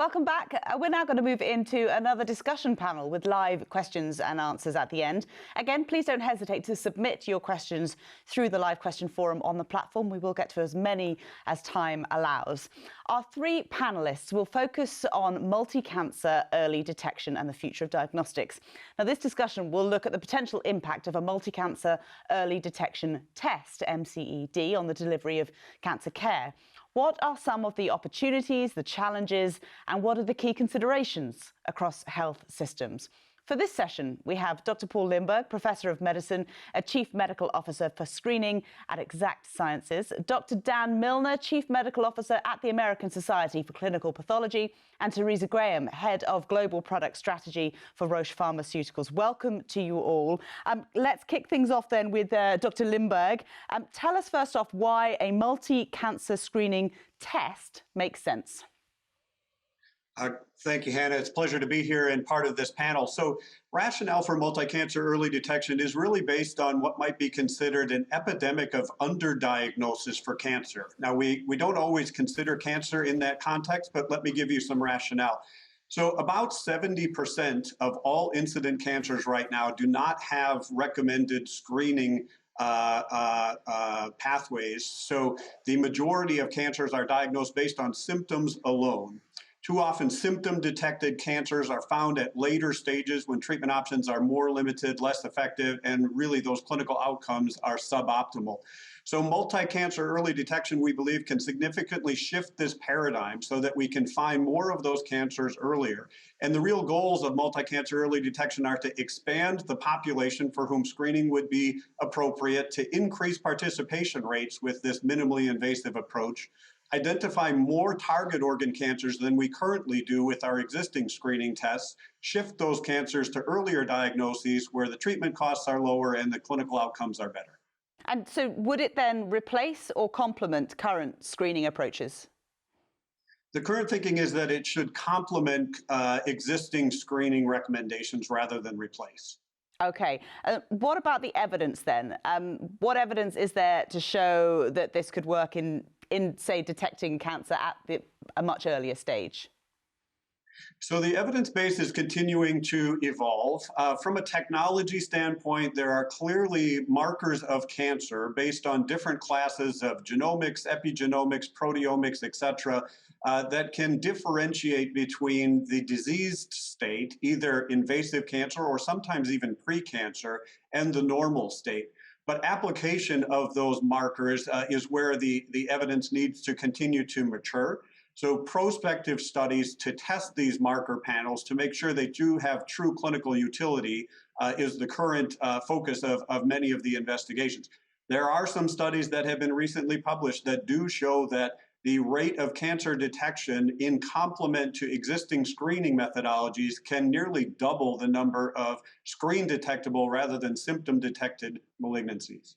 Welcome back. We're now going to move into another discussion panel with live questions and answers at the end. Again, please don't hesitate to submit your questions through the live question forum on the platform. We will get to as many as time allows. Our three panellists will focus on multi-cancer early detection and the future of diagnostics. Now, this discussion will look at the potential impact of a multi-cancer early detection test, MCED, on the delivery of cancer care. What are some of the opportunities, the challenges, and what are the key considerations across health systems? For this session, we have Dr. Paul Limburg, Professor of Medicine, a Chief Medical Officer for Screening at Exact Sciences, Dr. Dan Milner, Chief Medical Officer at the American Society for Clinical Pathology, and Teresa Graham, Head of Global Product Strategy for Roche Pharmaceuticals. Welcome to you all. Let's kick things off then with Dr. Limburg. Tell us first off why a multi-cancer screening test makes sense. Thank you, Hannah. It's a pleasure to be here and part of this panel. So rationale for multi-cancer early detection is really based on what might be considered an epidemic of underdiagnosis for cancer. Now, we don't always consider cancer in that context, but let me give you some rationale. So about 70% of all incident cancers right now do not have recommended screening pathways. So the majority of cancers are diagnosed based on symptoms alone. Too often, symptom-detected cancers are found at later stages when treatment options are more limited, less effective, and really those clinical outcomes are suboptimal. So multi-cancer early detection, we believe, can significantly shift this paradigm so that we can find more of those cancers earlier. And the real goals of multi-cancer early detection are to expand the population for whom screening would be appropriate, to increase participation rates with this minimally invasive approach, identify more target organ cancers than we currently do with our existing screening tests, shift those cancers to earlier diagnoses where the treatment costs are lower and the clinical outcomes are better. And so would it then replace or complement current screening approaches? The current thinking is that it should complement existing screening recommendations rather than replace. Okay. What about the evidence then? What evidence is there to show that this could work in say, detecting cancer at a much earlier stage? So the evidence base is continuing to evolve. From a technology standpoint, there are clearly markers of cancer based on different classes of genomics, epigenomics, proteomics, et cetera, that can differentiate between the diseased state, either invasive cancer or sometimes even precancer, and the normal state. But application of those markers is where the evidence needs to continue to mature. So prospective studies to test these marker panels to make sure they do have true clinical utility is the current focus of many of the investigations. There are some studies that have been recently published that do show that the rate of cancer detection in complement to existing screening methodologies can nearly double the number of screen detectable rather than symptom detected malignancies.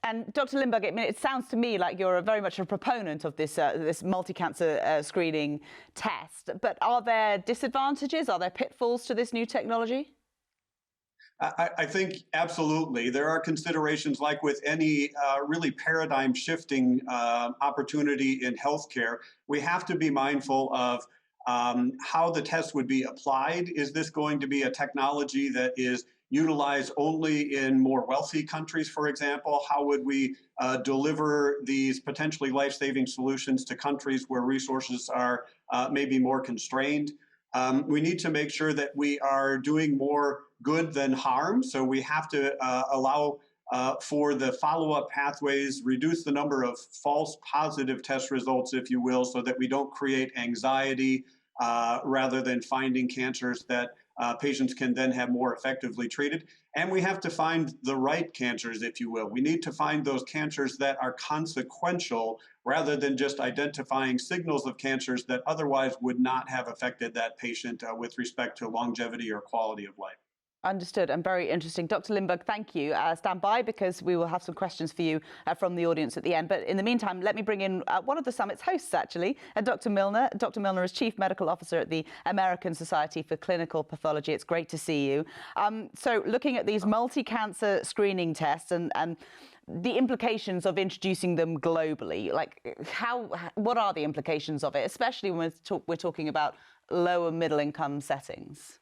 And Dr. Limburg, I mean, it sounds to me like you're very much a proponent of this, this multi-cancer screening test, but are there disadvantages? Are there pitfalls to this new technology? I think absolutely. There are considerations like with any really paradigm shifting opportunity in healthcare. We have to be mindful of how the test would be applied. Is this going to be a technology that is utilized only in more wealthy countries, for example? How would we deliver these potentially life-saving solutions to countries where resources are maybe more constrained? We need to make sure that we are doing more good than harm. So we have to allow for the follow-up pathways, reduce the number of false positive test results, if you will, so that we don't create anxiety rather than finding cancers that patients can then have more effectively treated. And we have to find the right cancers, if you will. We need to find those cancers that are consequential rather than just identifying signals of cancers that otherwise would not have affected that patient with respect to longevity or quality of life. Understood, and very interesting. Dr. Limburg, thank you. Stand by because we will have some questions for you from the audience at the end. But in the meantime, let me bring in one of the summit's hosts, actually, Dr. Milner. Dr. Milner is Chief Medical Officer at the American Society for Clinical Pathology. It's great to see you. So looking at these multi-cancer screening tests and the implications of introducing them globally? Like, what are the implications of it, especially when we're talking about lower middle income settings?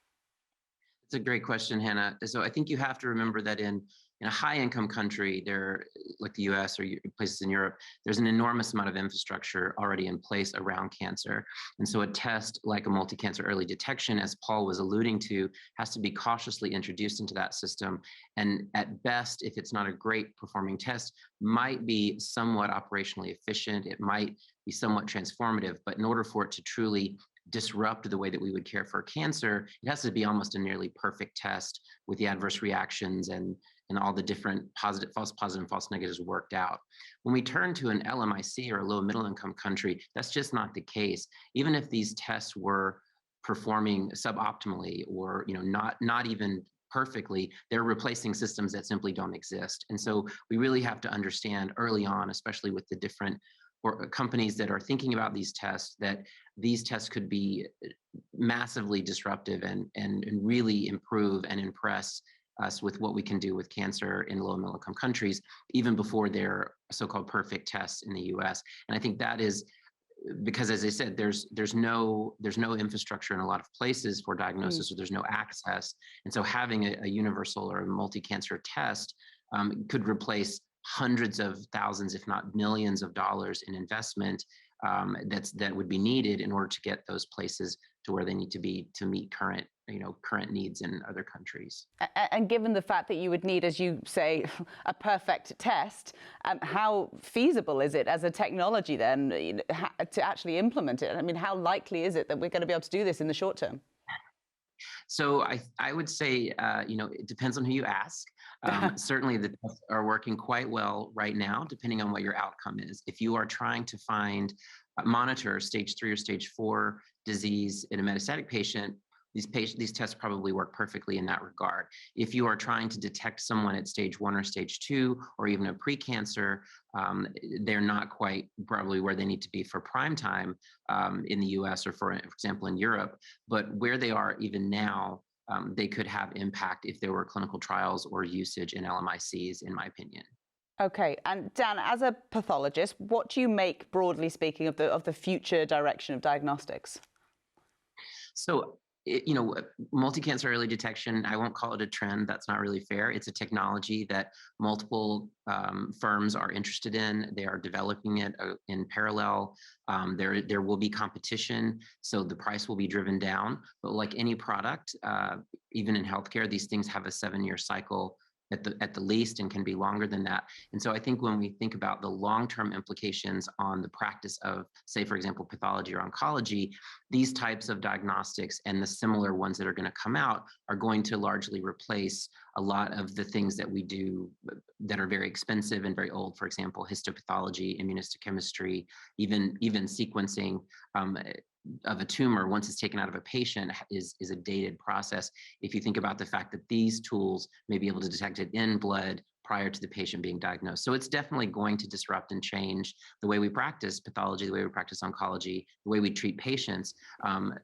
It's a great question, Hannah. So I think you have to remember that in a high income country, there, like the US or places in Europe, there's an enormous amount of infrastructure already in place around cancer. And so a test like a multi-cancer early detection, as Paul was alluding to, has to be cautiously introduced into that system. And at best, if it's not a great performing test, might be somewhat operationally efficient. It might be somewhat transformative, but in order for it to truly disrupt the way that we would care for cancer, it has to be almost a nearly perfect test with the adverse reactions and all the different false positive and false negatives worked out. When we turn to an LMIC or a low middle income country, that's just not the case. Even if these tests were performing suboptimally or not even perfectly, they're replacing systems that simply don't exist. And so we really have to understand early on, especially with the different or companies that are thinking about these tests, that these tests could be massively disruptive and really improve and impress us with what we can do with cancer in low and middle income countries, even before their so-called perfect tests in the US. And I think that is because, as I said, there's no infrastructure in a lot of places for diagnosis, or there's no access. And so having a universal or a multi-cancer test could replace hundreds of thousands, if not millions of dollars in investment that would be needed in order to get those places to where they need to be to meet current needs in other countries. And given the fact that you would need, as you say, a perfect test, how feasible is it as a technology then to actually implement it? I mean, how likely is it that we're going to be able to do this in the short term? So I would say, it depends on who you ask. Certainly the tests are working quite well right now, depending on what your outcome is. If you are trying to monitor stage 3 or stage 4 disease in a metastatic patient, these tests probably work perfectly in that regard. If you are trying to detect someone at stage 1 or stage 2, or even a precancer, they're not quite probably where they need to be for prime time in the US or for example, in Europe. But where they are even now, they could have impact if there were clinical trials or usage in LMICs, in my opinion. Okay, and Dan, as a pathologist, what do you make, broadly speaking, of the future direction of diagnostics? So, multi-cancer early detection, I won't call it a trend. That's not really fair. It's a technology that multiple firms are interested in. They are developing it in parallel. There will be competition, so the price will be driven down. But like any product, even in healthcare, these things have a 7-year cycle at the least, and can be longer than that. And so I think when we think about the long-term implications on the practice of, say, for example, pathology or oncology, these types of diagnostics and the similar ones that are going to come out are going to largely replace a lot of the things that we do that are very expensive and very old. For example, histopathology, immunohistochemistry, even sequencing of a tumor once it's taken out of a patient is a dated process. If you think about the fact that these tools may be able to detect it in blood prior to the patient being diagnosed. So it's definitely going to disrupt and change the way we practice pathology, the way we practice oncology, the way we treat patients.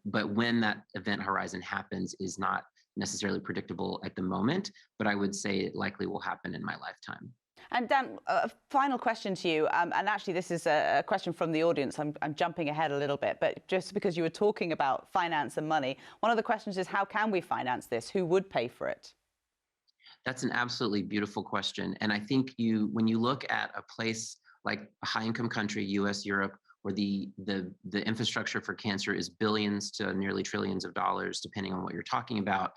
But when that event horizon happens is not necessarily predictable at the moment, but I would say it likely will happen in my lifetime. And Dan, a final question to you, and actually this is a question from the audience. I'm jumping ahead a little bit, but just because you were talking about finance and money, one of the questions is, how can we finance this? Who would pay for it? That's an absolutely beautiful question. And I think when you look at a place like a high-income country, US, Europe, where the infrastructure for cancer is billions to nearly trillions of dollars, depending on what you're talking about,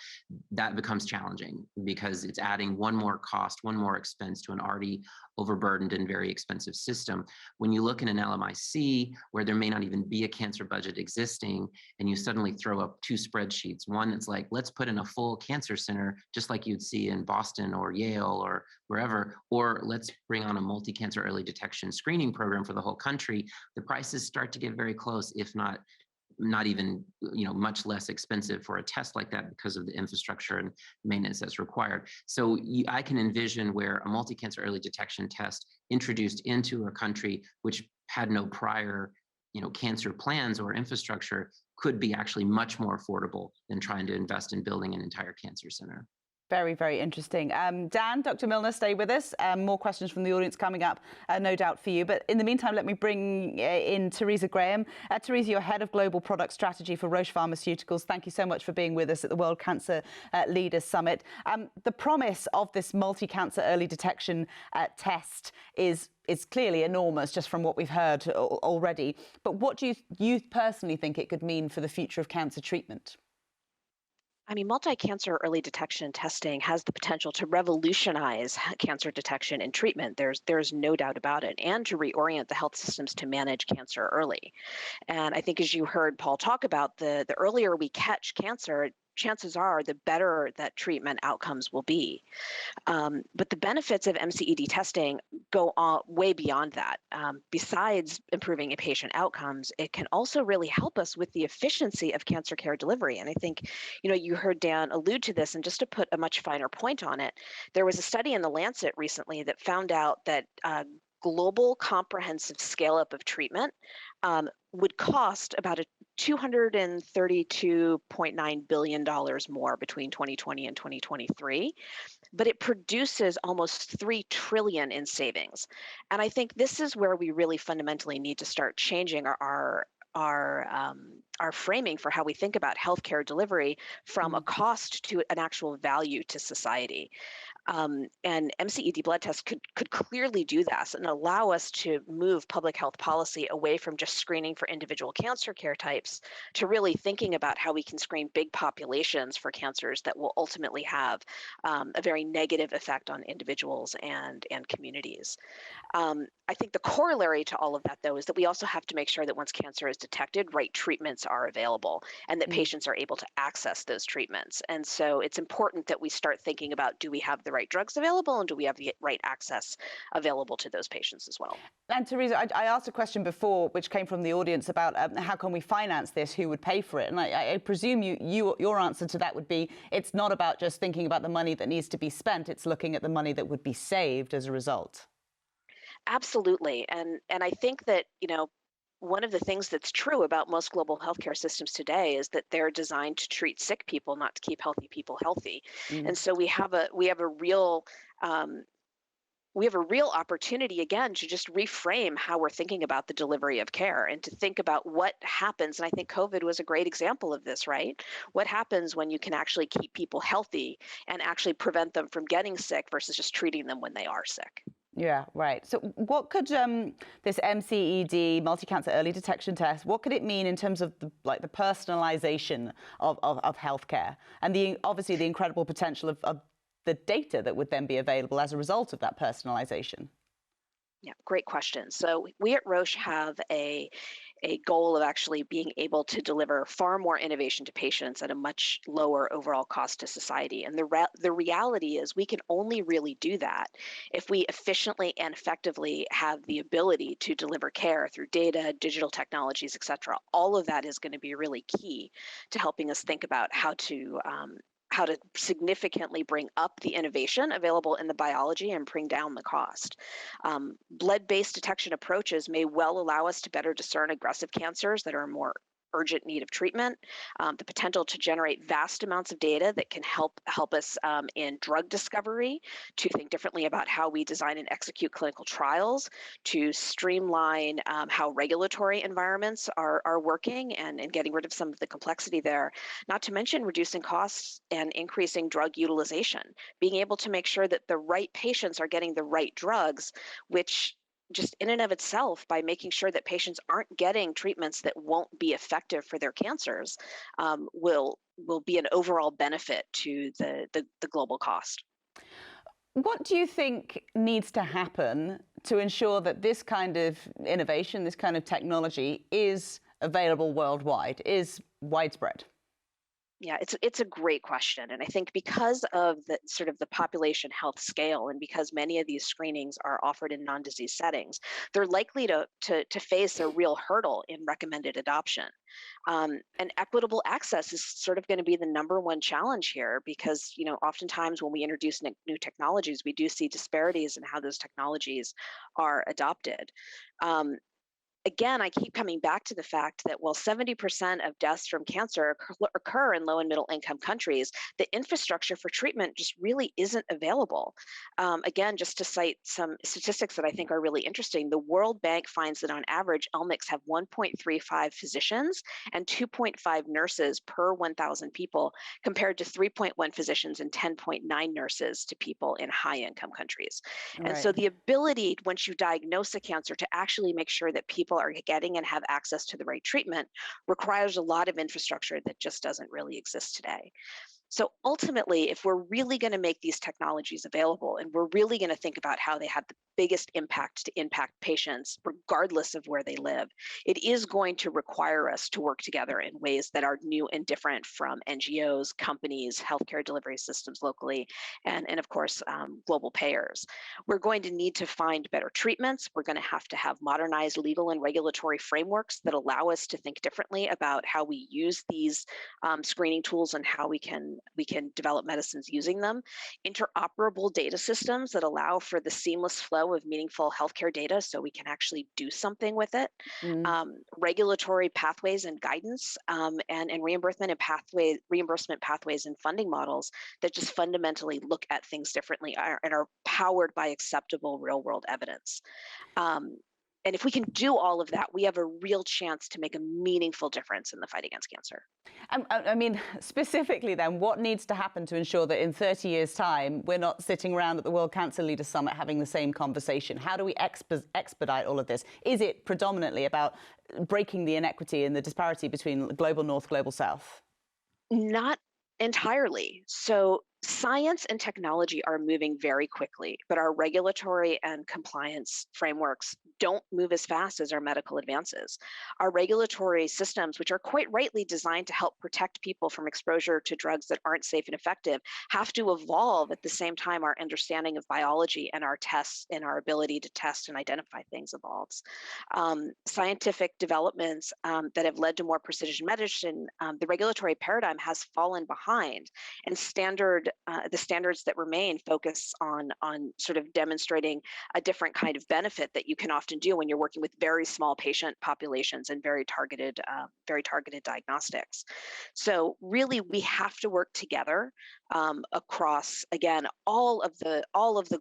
that becomes challenging because it's adding one more cost, one more expense to an already overburdened and very expensive system. When you look in an LMIC where there may not even be a cancer budget existing, and you suddenly throw up 2 spreadsheets, one that's like, let's put in a full cancer center, just like you'd see in Boston or Yale or wherever, or let's bring on a multi-cancer early detection screening program for the whole country, the prices start to get very close, if not even much less expensive for a test like that because of the infrastructure and maintenance that's required. So I can envision where a multi-cancer early detection test introduced into a country which had no prior cancer plans or infrastructure could be actually much more affordable than trying to invest in building an entire cancer center. Very, very interesting. Dan, Dr. Milner, stay with us. More questions from the audience coming up, no doubt for you. But in the meantime, let me bring in Teresa Graham. Teresa, you're Head of Global Product Strategy for Roche Pharmaceuticals. Thank you so much for being with us at the World Cancer Leaders Summit. The promise of this multi-cancer early detection test is clearly enormous, just from what we've heard already. But what do you personally think it could mean for the future of cancer treatment? I mean, multi-cancer early detection testing has the potential to revolutionize cancer detection and treatment. There's no doubt about it, and to reorient the health systems to manage cancer early. And I think, as you heard Paul talk about, the earlier we catch cancer, chances are the better that treatment outcomes will be. But the benefits of MCED testing go on way beyond that. Besides improving patient outcomes, it can also really help us with the efficiency of cancer care delivery. And I think, you heard Dan allude to this, and just to put a much finer point on it, there was a study in the Lancet recently that found out that global comprehensive scale-up of treatment would cost about $232.9 billion more between 2020 and 2023, but it produces almost 3 trillion in savings. And I think this is where we really fundamentally need to start changing our framing for how we think about healthcare delivery, from a cost to an actual value to society. And MCED blood tests could clearly do that and allow us to move public health policy away from just screening for individual cancer care types to really thinking about how we can screen big populations for cancers that will ultimately have a very negative effect on individuals and communities. I think the corollary to all of that, though, is that we also have to make sure that once cancer is detected, right treatments are available and that patients are able to access those treatments. And so it's important that we start thinking about, do we have the right drugs available, and do we have the right access available to those patients as well? And Teresa, I asked a question before, which came from the audience, about how can we finance this, who would pay for it? And I presume your answer to that would be, it's not about just thinking about the money that needs to be spent, it's looking at the money that would be saved as a result. Absolutely. And I think that, one of the things that's true about most global healthcare systems today is that they're designed to treat sick people, not to keep healthy people healthy. And so we have a real opportunity, again, to just reframe how we're thinking about the delivery of care, and to think about what happens. And I think COVID was a great example of this, right? What happens when you can actually keep people healthy and actually prevent them from getting sick versus just treating them when they are sick? Yeah, right. So what could this MCED, multi-cancer early detection test, what could it mean in terms of the personalization of healthcare, and obviously the incredible potential of the data that would then be available as a result of that personalization? Yeah, great question. So we at Roche have a goal of actually being able to deliver far more innovation to patients at a much lower overall cost to society. And the reality is, we can only really do that if we efficiently and effectively have the ability to deliver care through data, digital technologies, et cetera. All of that is going to be really key to helping us think about how to significantly bring up the innovation available in the biology and bring down the cost. Blood-based detection approaches may well allow us to better discern aggressive cancers that are in more urgent need of treatment, the potential to generate vast amounts of data that can help us in drug discovery, to think differently about how we design and execute clinical trials, to streamline how regulatory environments are working and getting rid of some of the complexity there, not to mention reducing costs and increasing drug utilization, being able to make sure that the right patients are getting the right drugs, which just in and of itself, by making sure that patients aren't getting treatments that won't be effective for their cancers, will be an overall benefit to the global cost. What do you think needs to happen to ensure that this kind of innovation, this kind of technology, is available worldwide, is widespread? Yeah, it's a great question. And I think because of the sort of the population health scale, and because many of these screenings are offered in non-disease settings, they're likely to face a real hurdle in recommended adoption. And equitable access is sort of going to be the #1 challenge here, because oftentimes when we introduce new technologies, we do see disparities in how those technologies are adopted. again, I keep coming back to the fact that while 70% of deaths from cancer occur in low and middle income countries, the infrastructure for treatment just really isn't available. Again, just to cite some statistics that I think are really interesting, the World Bank finds that on average, LMICs have 1.35 physicians and 2.5 nurses per 1,000 people, compared to 3.1 physicians and 10.9 nurses to people in high income countries. And so the ability, once you diagnose a cancer, to actually make sure that people are getting and have access to the right treatment requires a lot of infrastructure that just doesn't really exist today. So ultimately, if we're really going to make these technologies available and we're really going to think about how they have the biggest impact to impact patients, regardless of where they live, it is going to require us to work together in ways that are new and different from NGOs, companies, healthcare delivery systems locally, and of course, global payers. We're going to need to find better treatments. We're going to have modernized legal and regulatory frameworks that allow us to think differently about how we use these screening tools and how we can develop medicines using them. Interoperable data systems that allow for the seamless flow of meaningful healthcare data so we can actually do something with it. Regulatory pathways and guidance, and reimbursement pathways and funding models that just fundamentally look at things differently and are powered by acceptable real-world evidence. And if we can do all of that, we have a real chance to make a meaningful difference in the fight against cancer. I mean, specifically then, what needs to happen to ensure that in 30 years' time, we're not sitting around at the World Cancer Leaders Summit having the same conversation? How do we expedite all of this? Is it predominantly about breaking the inequity and the disparity between global north, global south? Not entirely. So science and technology are moving very quickly, but our regulatory and compliance frameworks don't move as fast as our medical advances. Our regulatory systems, which are quite rightly designed to help protect people from exposure to drugs that aren't safe and effective, have to evolve at the same time our understanding of biology and our tests and our ability to test and identify things evolves. Scientific developments that have led to more precision medicine, the regulatory paradigm has fallen behind, and the standards that remain focus on sort of demonstrating a different kind of benefit that you can often do when you're working with very small patient populations and very targeted diagnostics. So really, we have to work together across, again, all of the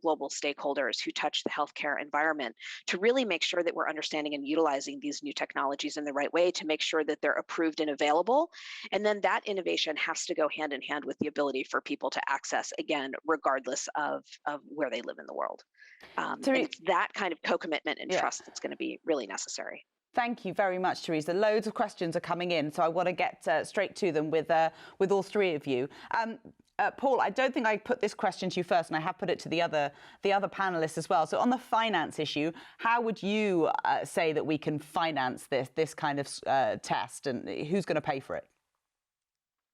global stakeholders who touch the healthcare environment to really make sure that we're understanding and utilizing these new technologies in the right way to make sure that they're approved and available. And then that innovation has to go hand in hand with the ability for people to access, again, regardless of where they live in the world. And it's that kind of co-commitment and trust that's going to be really necessary. Thank you very much, Teresa. Loads of questions are coming in, so I want to get straight to them with all three of you. Paul, I don't think I put this question to you first, and I have put it to the other panelists as well. So on the finance issue, how would you say that we can finance this kind of test, and who's going to pay for it?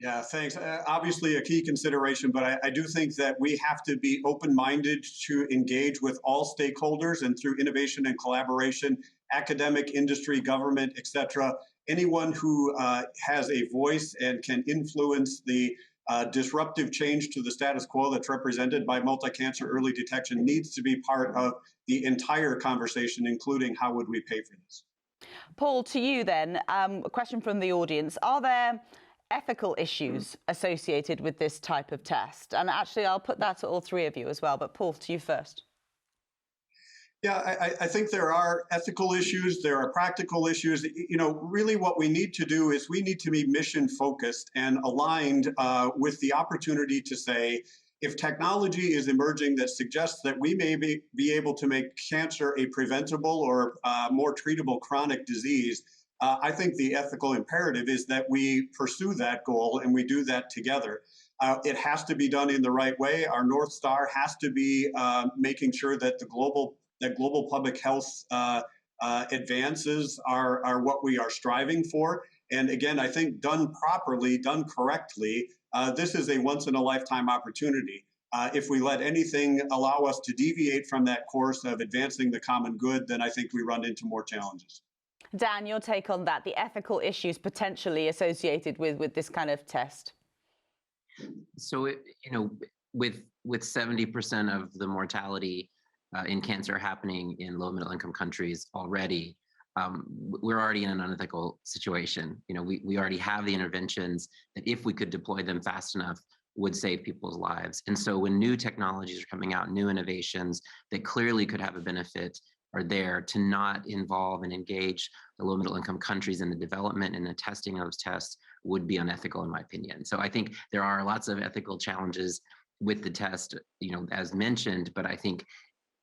Yeah, thanks. Obviously a key consideration, but I do think that we have to be open-minded to engage with all stakeholders, and through innovation and collaboration, academic, industry, government, et cetera, anyone who has a voice and can influence the disruptive change to the status quo that's represented by multi-cancer early detection needs to be part of the entire conversation, including how would we pay for this. Paul, to you then, a question from the audience. Are there ethical issues associated with this type of test? And actually, I'll put that to all three of you as well, but Paul, to you first. Yeah, I think there are ethical issues, there are practical issues. You know, really what we need to do is we need to be mission focused and aligned with the opportunity to say, if technology is emerging that suggests that we may be able to make cancer a preventable or more treatable chronic disease, I think the ethical imperative is that we pursue that goal and we do that together. It has to be done in the right way. Our North Star has to be making sure that global public health advances are what we are striving for. And again, I think done properly, done correctly, this is a once-in-a-lifetime opportunity. If we let anything allow us to deviate from that course of advancing the common good, then I think we run into more challenges. Dan, your take on that, the ethical issues potentially associated with this kind of test? So, with 70% of the mortality in cancer happening in low middle income countries already, we're already in an unethical situation. We already have the interventions that, if we could deploy them fast enough, would save people's lives. And so when new technologies are coming out, new innovations that clearly could have a benefit are there, to not involve and engage the low middle income countries in the development and the testing of those tests would be unethical, in my opinion. So I think there are lots of ethical challenges with the test, as mentioned, but I think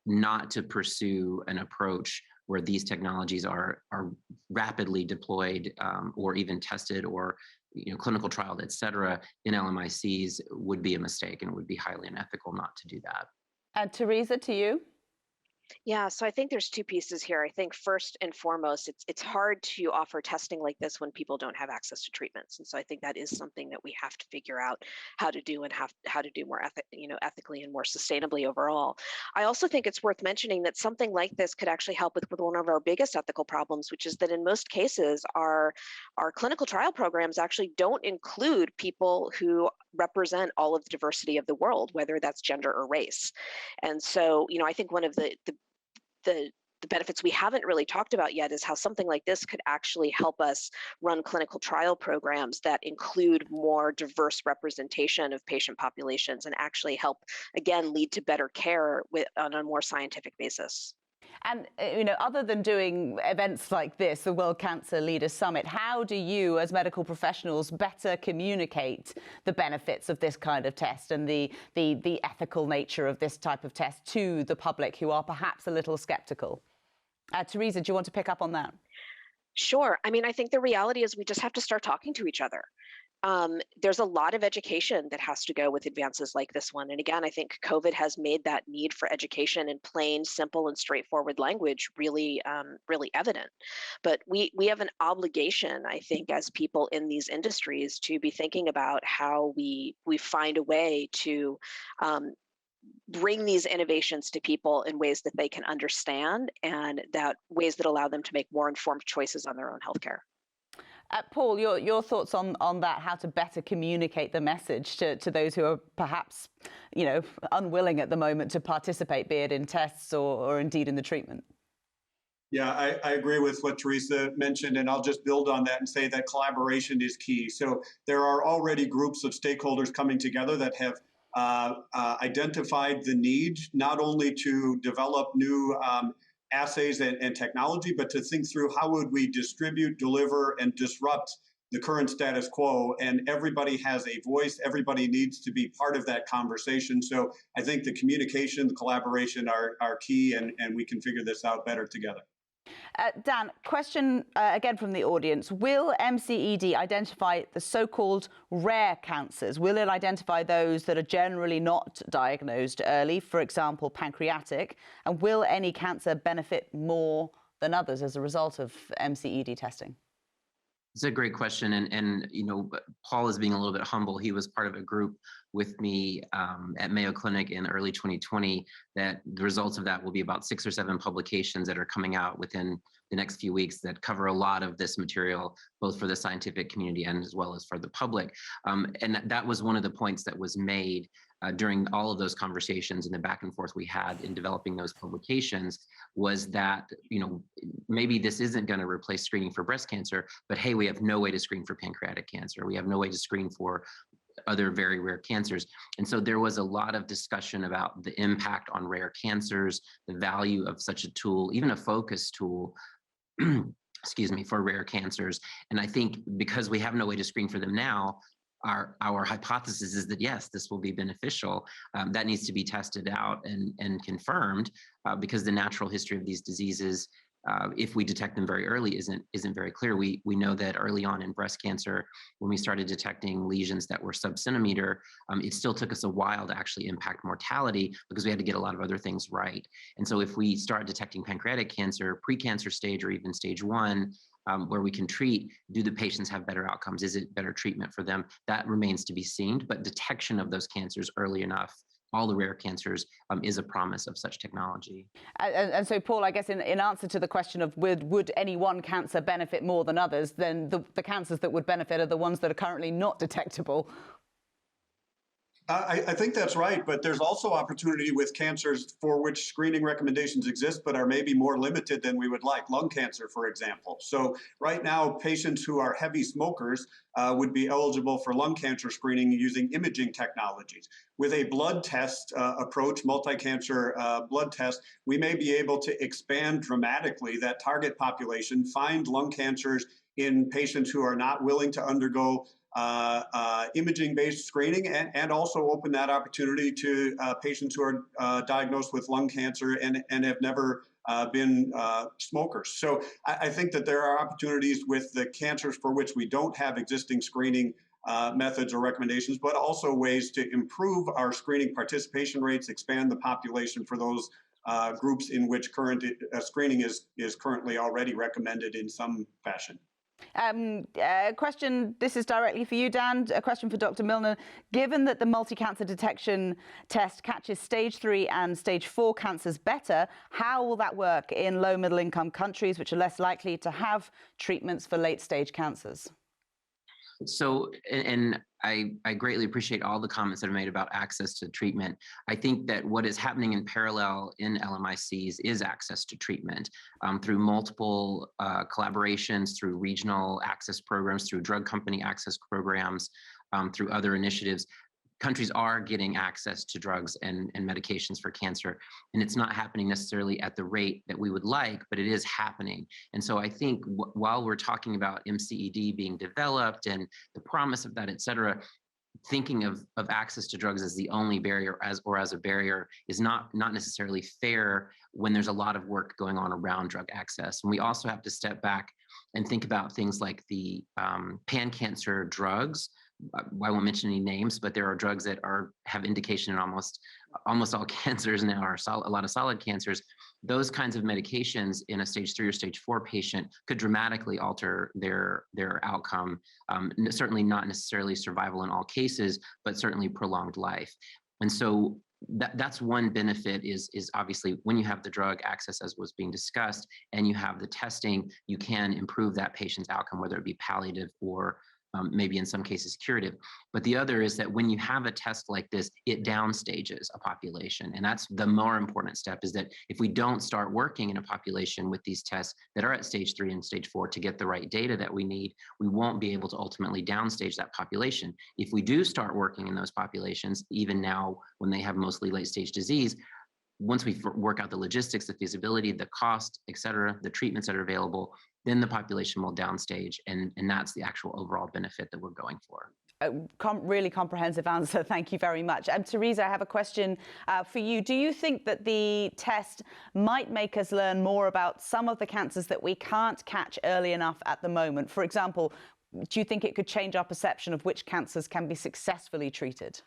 not to pursue an approach where these technologies are rapidly deployed or even tested or clinical trialed, et cetera, in LMICs would be a mistake, and it would be highly unethical not to do that. And Teresa, to you. Yeah, so I think there's two pieces here. I think first and foremost, it's hard to offer testing like this when people don't have access to treatments, and so I think that is something that we have to figure out how to do, and how to do more ethically and more sustainably overall. I also think it's worth mentioning that something like this could actually help with one of our biggest ethical problems, which is that in most cases, our clinical trial programs actually don't include people who represent all of the diversity of the world, whether that's gender or race. And so, I think one of the benefits we haven't really talked about yet is how something like this could actually help us run clinical trial programs that include more diverse representation of patient populations, and actually help, again, lead to better care on a more scientific basis. And, other than doing events like this, the World Cancer Leaders Summit, how do you, as medical professionals, better communicate the benefits of this kind of test and the ethical nature of this type of test to the public who are perhaps a little skeptical? Teresa, do you want to pick up on that? Sure. I think the reality is we just have to start talking to each other. There's a lot of education that has to go with advances like this one. And again, I think COVID has made that need for education in plain, simple, and straightforward language really, really evident. But we have an obligation, I think, as people in these industries, to be thinking about how we find a way to bring these innovations to people in ways that they can understand, and that ways that allow them to make more informed choices on their own healthcare. Paul, your thoughts on that, how to better communicate the message to those who are perhaps, unwilling at the moment to participate, be it in tests or indeed in the treatment? Yeah, I agree with what Teresa mentioned, and I'll just build on that and say that collaboration is key. So there are already groups of stakeholders coming together that have identified the need not only to develop new assays and technology, but to think through how would we distribute, deliver, and disrupt the current status quo. And everybody has a voice. Everybody needs to be part of that conversation. So I think the communication, the collaboration are key, and we can figure this out better together. Dan, question again from the audience. Will MCED identify the so-called rare cancers? Will it identify those that are generally not diagnosed early, for example, pancreatic? And will any cancer benefit more than others as a result of MCED testing? It's a great question. And Paul is being a little bit humble. He was part of a group with me at Mayo Clinic in early 2020, that the results of that will be about 6 or 7 publications that are coming out within the next few weeks that cover a lot of this material, both for the scientific community and as well as for the public. And that was one of the points that was made during all of those conversations and the back and forth we had in developing those publications, was that, maybe this isn't going to replace screening for breast cancer, but hey, we have no way to screen for pancreatic cancer. We have no way to screen for other very rare cancers. And so there was a lot of discussion about the impact on rare cancers, the value of such a tool, even a focus tool, excuse me, for rare cancers. And I think because we have no way to screen for them now, our hypothesis is that, yes, this will be beneficial. That needs to be tested out and confirmed, because the natural history of these diseases, if we detect them very early, isn't very clear. We know that early on in breast cancer, when we started detecting lesions that were sub-centimeter, it still took us a while to actually impact mortality, because we had to get a lot of other things right. And so if we start detecting pancreatic cancer, pre-cancer stage or even stage 1, where we can treat, do the patients have better outcomes? Is it better treatment for them? That remains to be seen, but detection of those cancers early enough, all the rare cancers, is a promise of such technology. And so, Paul, I guess in answer to the question of would any one cancer benefit more than others, then the cancers that would benefit are the ones that are currently not detectable. I think that's right, but there's also opportunity with cancers for which screening recommendations exist, but are maybe more limited than we would like. Lung cancer, for example. So right now, patients who are heavy smokers would be eligible for lung cancer screening using imaging technologies. With a blood test approach, multi-cancer blood test, we may be able to expand dramatically that target population, find lung cancers in patients who are not willing to undergo imaging-based screening, and also open that opportunity to patients who are diagnosed with lung cancer and have never been smokers. So I think that there are opportunities with the cancers for which we don't have existing screening methods or recommendations, but also ways to improve our screening participation rates, expand the population for those groups in which current screening is currently already recommended in some fashion. Question, this is directly for you, Dan. A question for Dr. Milner. Given that the multi-cancer detection test catches stage 3 and stage 4 cancers better, how will that work in low middle income countries which are less likely to have treatments for late stage cancers? So, and I greatly appreciate all the comments that are made about access to treatment. I think that what is happening in parallel in LMICs is access to treatment through multiple collaborations, through regional access programs, through drug company access programs, through other initiatives. Countries are getting access to drugs and medications for cancer, and it's not happening necessarily at the rate that we would like, but it is happening. And so I think while we're talking about MCED being developed and the promise of that, et cetera, thinking of access to drugs as the only barrier as a barrier is not necessarily fair when there's a lot of work going on around drug access. And we also have to step back and think about things like the pan-cancer drugs. I won't mention any names, but there are drugs that have indication in almost all cancers now, or a lot of solid cancers. Those kinds of medications in a stage 3 or stage 4 patient could dramatically alter their outcome. Certainly not necessarily survival in all cases, but certainly prolonged life. And so that's one benefit is obviously when you have the drug access as was being discussed, and you have the testing, you can improve that patient's outcome, whether it be palliative or maybe in some cases curative. But the other is that when you have a test like this, it downstages a population. And that's the more important step, is that if we don't start working in a population with these tests that are at stage 3 and stage 4 to get the right data that we need, we won't be able to ultimately downstage that population. If we do start working in those populations, even now when they have mostly late stage disease, once we work out the logistics, the feasibility, the cost, et cetera, the treatments that are available, then the population will downstage, and that's the actual overall benefit that we're going for. Really comprehensive answer. Thank you very much. Teresa, I have a question for you. Do you think that the test might make us learn more about some of the cancers that we can't catch early enough at the moment? For example, do you think it could change our perception of which cancers can be successfully treated?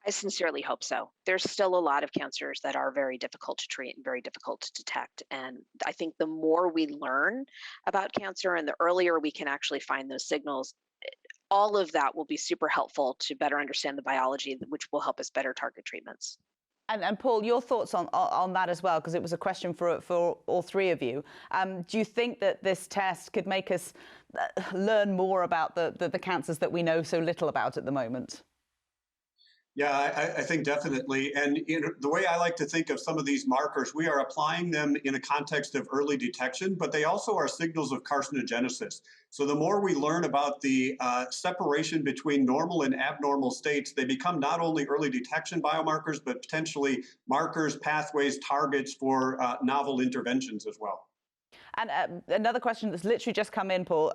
I sincerely hope so. There's still a lot of cancers that are very difficult to treat and very difficult to detect. And I think the more we learn about cancer and the earlier we can actually find those signals, all of that will be super helpful to better understand the biology, which will help us better target treatments. And Paul, your thoughts on that as well, because it was a question for all three of you. Do you think that this test could make us learn more about the cancers that we know so little about at the moment? Yeah, I think definitely. And the way I like to think of some of these markers, we are applying them in a context of early detection, but they also are signals of carcinogenesis. So the more we learn about the separation between normal and abnormal states, they become not only early detection biomarkers, but potentially markers, pathways, targets for novel interventions as well. And another question that's literally just come in, Paul,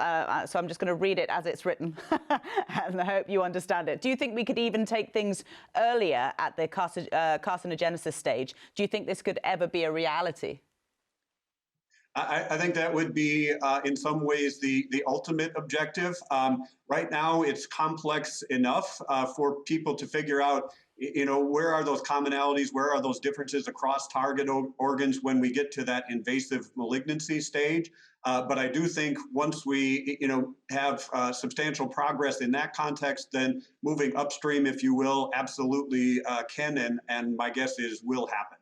so I'm just going to read it as it's written, and I hope you understand it. Do you think we could even take things earlier at the carcinogenesis stage? Do you think this could ever be a reality? I think that would be, in some ways, the ultimate objective. Right now, it's complex enough for people to figure out, where are those commonalities, where are those differences across target organs when we get to that invasive malignancy stage. But I do think once we, have substantial progress in that context, then moving upstream, if you will, absolutely can, and my guess is will happen.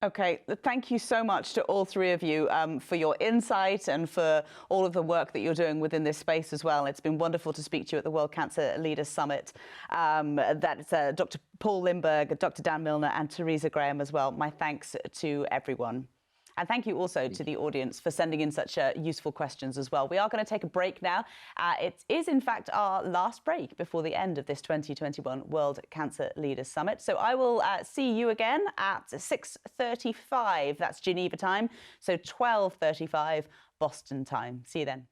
Okay, thank you so much to all three of you for your insight and for all of the work that you're doing within this space as well. It's been wonderful to speak to you at the World Cancer Leaders Summit. That's Dr. Paul Limburg, Dr. Dan Milner and Teresa Graham as well. My thanks to everyone. And thank you also to the audience for sending in such useful questions as well. We are going to take a break now. It is, in fact, our last break before the end of this 2021 World Cancer Leaders Summit. So I will see you again at 6:35. That's Geneva time. So 12:35 Boston time. See you then.